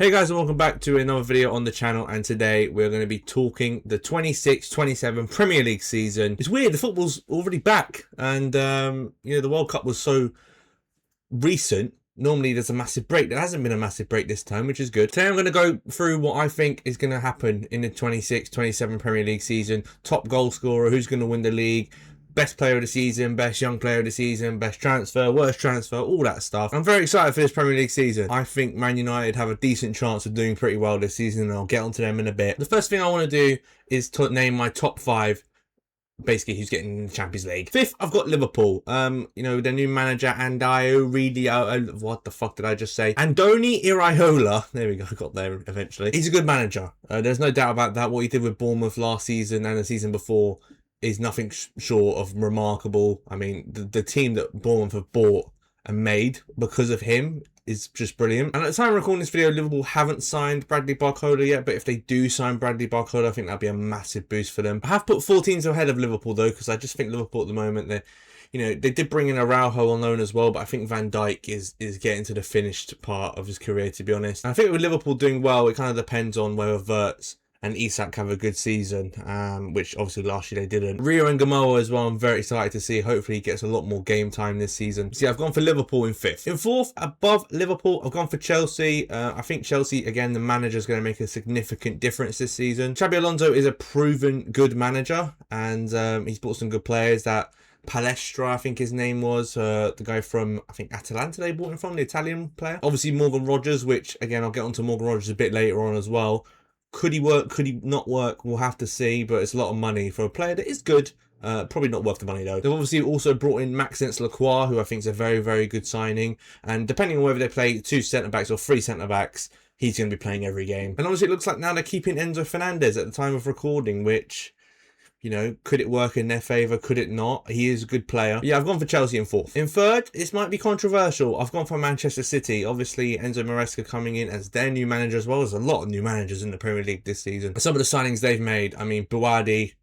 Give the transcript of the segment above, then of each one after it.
Hey guys, and welcome back to another video on the channel, and today we're going to be talking the 26-27 Premier League season. It's weird, the football's already back, and the World Cup was so recent. Normally there's a massive break. There hasn't been a massive break this time, which is good. Today I'm going to go through what I think is going to happen in the 26-27 Premier League season. Top goal scorer, who's going to win the league, best player of the season, best young player of the season, best transfer, worst transfer, all that stuff. I'm very excited for this Premier League season. I think Man United have a decent chance of doing pretty well this season, and I'll get onto them in a bit. The first thing I want to do is to name my top five, basically who's getting in the Champions League. Fifth, I've got Liverpool. Their new manager, what the fuck did I just say? Andoni Iraola. There we go, I got there eventually. He's a good manager. There's no doubt about that. What he did with Bournemouth last season and the season before is nothing short of remarkable. I mean, the team that Bournemouth have bought and made because of him is just brilliant. And at the time of recording this video, Liverpool haven't signed Bradley Barcola yet, but if they do sign Bradley Barcola, I think that'd be a massive boost for them. I have put 4 teams ahead of Liverpool though, because I just think Liverpool at the moment, they did bring in Araujo on loan as well, but I think Van Dijk is getting to the finished part of his career, to be honest. And I think with Liverpool doing well, it kind of depends on whether Wirtz and Isak have a good season, which obviously last year they didn't. Rio and Gamoa as well, I'm very excited to see. Hopefully he gets a lot more game time this season. See, I've gone for Liverpool in 5th. In 4th, above Liverpool, I've gone for Chelsea. I think Chelsea, again, the manager's going to make a significant difference this season. Xabi Alonso is a proven good manager, and he's brought some good players. That Palestra, I think his name was, the guy from, I think, Atalanta they bought him from, the Italian player. Obviously Morgan Rogers, which, again, I'll get onto Morgan Rogers a bit later on as well. Could he work? Could he not work? We'll have to see, but it's a lot of money for a player that is good. Probably not worth the money though. They've obviously also brought in Maxence Lacroix, who I think is a very, very good signing. And depending on whether they play 2 centre-backs or 3 centre-backs, he's going to be playing every game. And obviously it looks like now they're keeping Enzo Fernandez at the time of recording, which, could it work in their favour? Could it not? He is a good player. Yeah, I've gone for Chelsea in 4th. In 3rd, this might be controversial. I've gone for Manchester City. Obviously, Enzo Maresca coming in as their new manager as well. There's a lot of new managers in the Premier League this season. Some of the signings they've made, I mean, Buwadi,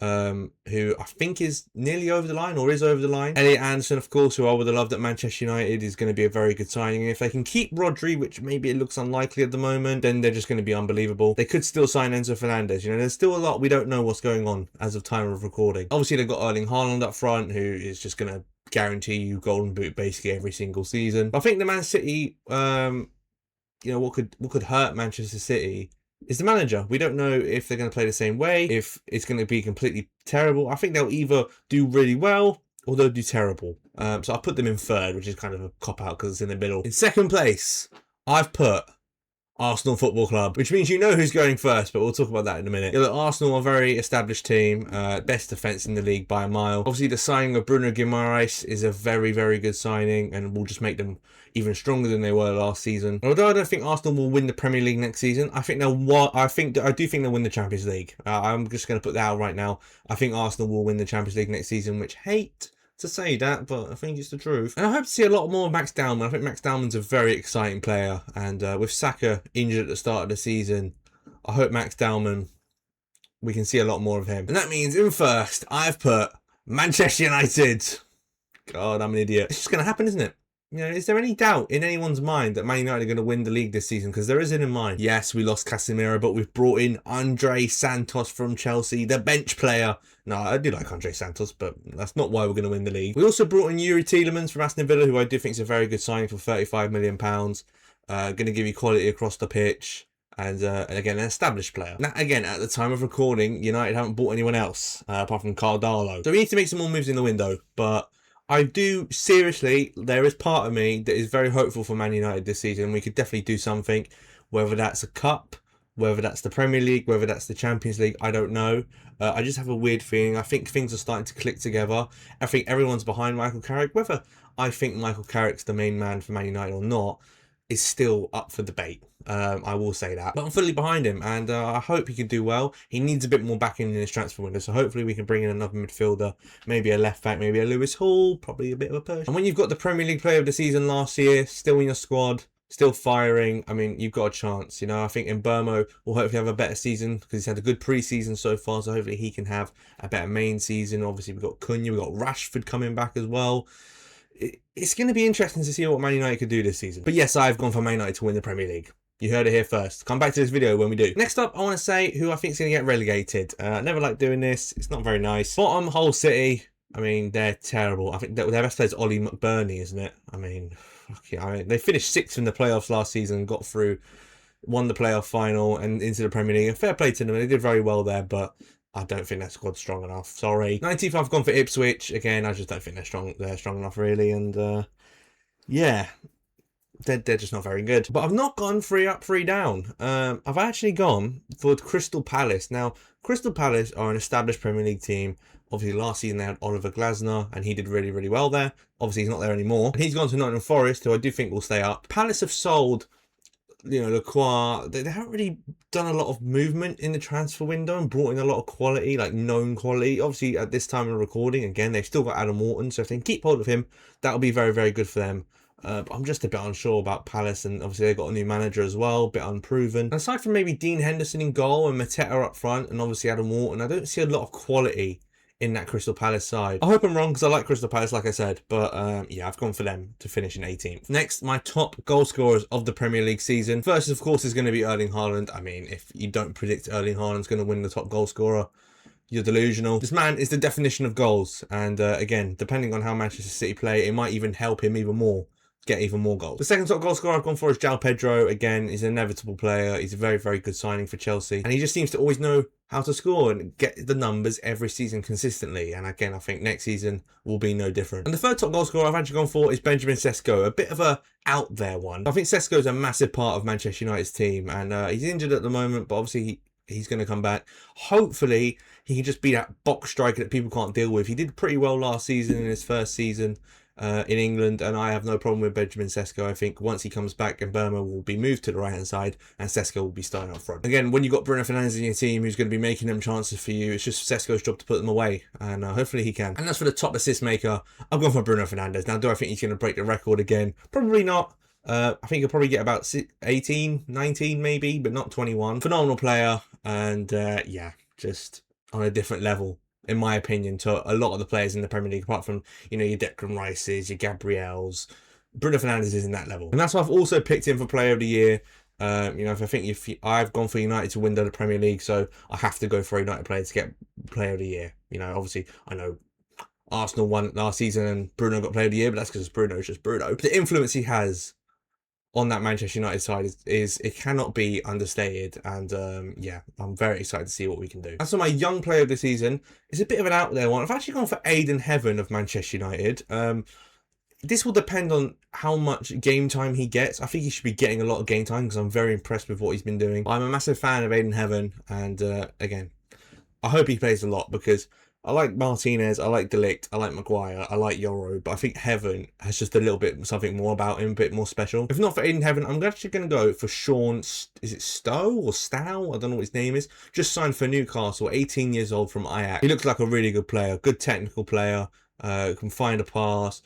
who I think is nearly over the line or is over the line. Elliot Anderson, of course, who I would have loved at Manchester United, is going to be a very good signing. And if they can keep Rodri, which maybe it looks unlikely at the moment, then they're just going to be unbelievable. They could still sign Enzo Fernandez. There's still a lot we don't know what's going on as of time of recording. Obviously, they've got Erling Haaland up front, who is just going to guarantee you golden boot basically every single season. But I think the Man City, what could hurt Manchester City is the manager. We don't know if they're going to play the same way, if it's going to be completely terrible. I think they'll either do really well or they'll do terrible. So I'll put them in 3rd, which is kind of a cop-out because it's in the middle. In 2nd place, I've put Arsenal Football Club, which means who's going first, but we'll talk about that in a minute. Arsenal are a very established team, best defence in the league by a mile. Obviously, the signing of Bruno Guimaraes is a very, very good signing and will just make them even stronger than they were last season. And although I don't think Arsenal will win the Premier League next season, I do think they'll win the Champions League. I'm just going to put that out right now. I think Arsenal will win the Champions League next season, which hate to say that, but I think it's the truth. And I hope to see a lot more of Max Dowman. I think Max Dowman's a very exciting player, and with Saka injured at the start of the season, I hope Max Dowman, we can see a lot more of him. And that means in 1st, I've put Manchester United. God, I'm an idiot. It's just going to happen, isn't it? Is there any doubt in anyone's mind that Man United are going to win the league this season? Because there isn't in mine. Yes, we lost Casemiro, but we've brought in Andre Santos from Chelsea, the bench player. No, I do like Andre Santos, but that's not why we're going to win the league. We also brought in Yuri Tielemans from Aston Villa, who I do think is a very good signing for £35 million. Going to give you quality across the pitch. And again, an established player. Now, again, at the time of recording, United haven't bought anyone else, apart from Cardalo. So we need to make some more moves in the window, but I do, seriously, there is part of me that is very hopeful for Man United this season. We could definitely do something, whether that's a cup, whether that's the Premier League, whether that's the Champions League, I don't know. I just have a weird feeling. I think things are starting to click together. I think everyone's behind Michael Carrick. Whether I think Michael Carrick's the main man for Man United or not is still up for debate. I will say that. But I'm fully behind him, and I hope he can do well. He needs a bit more backing in his transfer window, so hopefully we can bring in another midfielder, maybe a left back, maybe a Lewis Hall, probably a bit of a push. And when you've got the Premier League player of the season last year still in your squad, still firing, I mean, you've got a chance. I think Mbeumo will hopefully have a better season because he's had a good pre-season so far, so hopefully he can have a better main season. Obviously, we've got Cunha, we've got Rashford coming back as well. It's going to be interesting to see what Man United could do this season. But yes, I've gone for Man United to win the Premier League. You heard it here first. Come back to this video when we do. Next up, I want to say who I think is going to get relegated. I never like doing this. It's not very nice. Bottom, Hull City. I mean, they're terrible. I think their best player is Ollie McBurney, isn't it? I mean, fuck yeah. I mean, they finished 6th in the playoffs last season, got through, won the playoff final and into the Premier League. And fair play to them. They did very well there, but I don't think their squad's strong enough. Sorry. 19th, I've gone for Ipswich. Again, I just don't think they're strong enough, really. And yeah. They're just not very good. But I've not gone 3 up, 3 down. I've actually gone for Crystal Palace. Now, Crystal Palace are an established Premier League team. Obviously, last season they had Oliver Glasner, and he did really, really well there. Obviously, he's not there anymore. And he's gone to Nottingham Forest, who I do think will stay up. Palace have sold, Lacroix. They haven't really done a lot of movement in the transfer window and brought in a lot of quality, like known quality. Obviously, at this time of recording, again, they've still got Adam Wharton, so if they can keep hold of him, that'll be very, very good for them. But I'm just a bit unsure about Palace, and obviously they've got a new manager as well, a bit unproven. And aside from maybe Dean Henderson in goal and Mateta up front, and obviously Adam Wharton, I don't see a lot of quality in that Crystal Palace side. I hope I'm wrong, because I like Crystal Palace, like I said, but yeah, I've gone for them to finish in 18th. Next, my top goal scorers of the Premier League season. First, of course, is going to be Erling Haaland. I mean, if you don't predict Erling Haaland's going to win the top goal scorer, you're delusional. This man is the definition of goals, and again, depending on how Manchester City play, it might even help him even more get even more goals. The second top goal scorer I've gone for is João Pedro. Again, he's an inevitable player. He's a very, very good signing for Chelsea. And he just seems to always know how to score and get the numbers every season consistently. And again, I think next season will be no different. And the third top goal scorer I've actually gone for is Benjamin Sesko. A bit of a out there one. I think Sesko is a massive part of Manchester United's team. And he's injured at the moment, but obviously he's going to come back. Hopefully, he can just be that box striker that people can't deal with. He did pretty well last season in his first season in England, and I have no problem with Benjamin Sesko. I think once he comes back, and Burma will be moved to the right hand side, and Sesko will be starting up front. Again, when you've got Bruno Fernandes in your team who's going to be making them chances for you, it's just Sesko's job to put them away, and hopefully he can. And as for the top assist maker, I've gone for Bruno Fernandes. Now, do I think he's going to break the record again? Probably not. I think he'll probably get about 18, 19 maybe, but not 21. Phenomenal player, and yeah, just on a different level, in my opinion, to a lot of the players in the Premier League, apart from, your Declan Rices, your Gabriels. Bruno Fernandes is in that level. And that's why I've also picked him for Player of the Year. If I've gone for United to win the Premier League, so I have to go for a United player to get Player of the Year. Obviously, I know Arsenal won last season and Bruno got Player of the Year, but that's because Bruno's just Bruno. The influence he has on that Manchester United side is it cannot be understated, and yeah, I'm very excited to see what we can do. As for my young player of the season, it's a bit of an out there one. I've actually gone for Aiden Heaven of Manchester United. This will depend on how much game time he gets. I think he should be getting a lot of game time because I'm very impressed with what he's been doing. I'm a massive fan of Aiden Heaven, and again, I hope he plays a lot because I like Martinez, I like De Ligt, I like Maguire, I like Yoro, but I think Heaven has just a little bit something more about him, a bit more special. If not for Aiden Heaven, I'm actually going to go for Sean, is it Stowe or Stow? I don't know what his name is. Just signed for Newcastle, 18 years old from Ajax. He looks like a really good player, good technical player, can find a pass,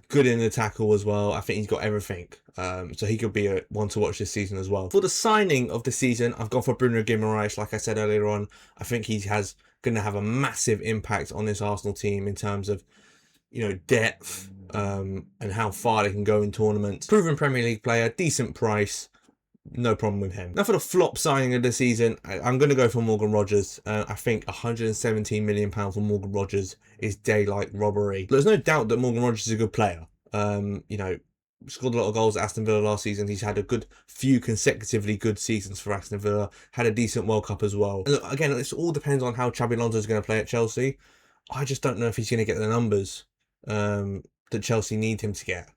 good in the tackle as well. I think he's got everything. So he could be one to watch this season as well. For the signing of the season, I've gone for Bruno Guimaraes. Like I said earlier on, I think he has going to have a massive impact on this Arsenal team in terms of, depth and how far they can go in tournaments. Proven Premier League player, decent price, no problem with him. Now for the flop signing of the season, I'm going to go for Morgan Rogers. I think £117 million for Morgan Rogers is daylight robbery. There's no doubt that Morgan Rogers is a good player. Scored a lot of goals at Aston Villa last season. He's had a good few consecutively good seasons for Aston Villa. Had a decent World Cup as well. And look, again, this all depends on how Xabi Alonso is going to play at Chelsea. I just don't know if he's going to get the numbers that Chelsea need him to get.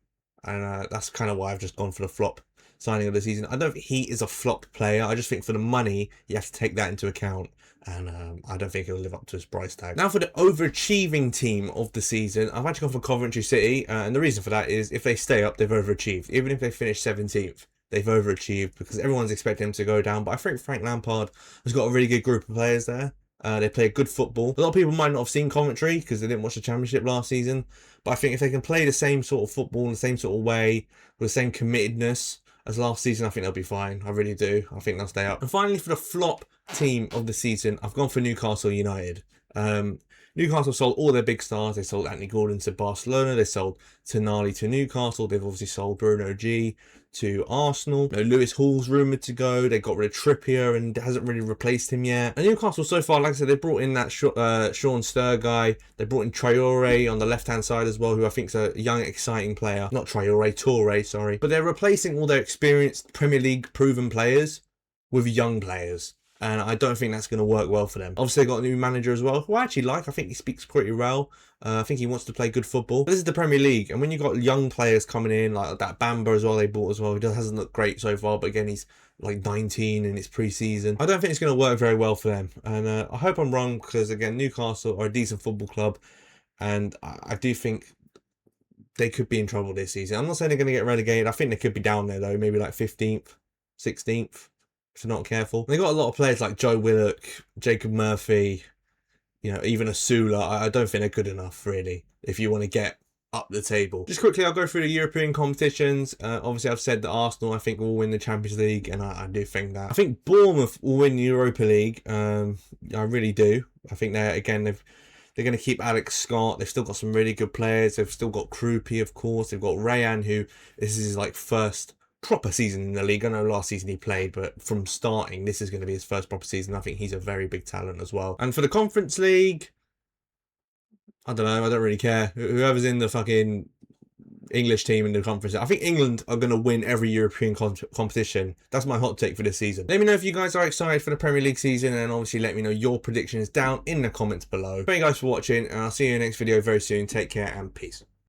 And that's kind of why I've just gone for the flop signing of the season. I don't think he is a flop player. I just think for the money, you have to take that into account. And I don't think he'll live up to his price tag. Now for the overachieving team of the season, I've actually gone for Coventry City. And the reason for that is if they stay up, they've overachieved. Even if they finish 17th, they've overachieved because everyone's expecting him to go down. But I think Frank Lampard has got a really good group of players there. They play good football. A lot of people might not have seen Coventry because they didn't watch the Championship last season. But I think if they can play the same sort of football in the same sort of way, with the same committedness as last season, I think they'll be fine. I really do. I think they'll stay up. And finally, for the flop team of the season, I've gone for Newcastle United. Newcastle sold all their big stars. They sold Anthony Gordon to Barcelona. They sold Tonali to Newcastle. They've obviously sold Bruno G to Arsenal. You know, Lewis Hall's rumoured to go. They got rid of Trippier and hasn't really replaced him yet. And Newcastle so far, like I said, they brought in that Sean Sturr guy. They brought in Traore on the left-hand side as well, who I think is a young, exciting player. Not Traore, Toure, sorry. But they're replacing all their experienced Premier League proven players with young players. And I don't think that's going to work well for them. Obviously, they got a new manager as well, who I actually like. I think he speaks pretty well. I think he wants to play good football. But this is the Premier League. And when you've got young players coming in, like that Bamba as well, they bought as well. He hasn't looked great so far. But again, he's like 19 and it's pre-season. I don't think it's going to work very well for them. And I hope I'm wrong because, again, Newcastle are a decent football club. And I do think they could be in trouble this season. I'm not saying they're going to get relegated. I think they could be down there, though. Maybe like 15th, 16th. If they're not careful. They got a lot of players like Joe Willock, Jacob Murphy, you know, even Asula. I don't think they're good enough, really, if you want to get up the table. Just quickly, I'll go through the European competitions. Obviously, I've said that Arsenal, I think, will win the Champions League, and I do think that. I think Bournemouth will win the Europa League. I really do. I think they're going to keep Alex Scott. They've still got some really good players. They've still got Krupi, of course. They've got Rayan, who this is his like first proper season in the league. I know last season he played, but from starting, this is going to be his first proper season. I think he's a very big talent as well. And for the Conference League, I don't know. I don't really care. Whoever's in the fucking English team in the conference, I think England are going to win every European competition. That's my hot take for this season. Let me know if you guys are excited for the Premier League season, and obviously let me know your predictions down in the comments below. Thank you guys for watching, and I'll see you in the next video very soon. Take care and peace.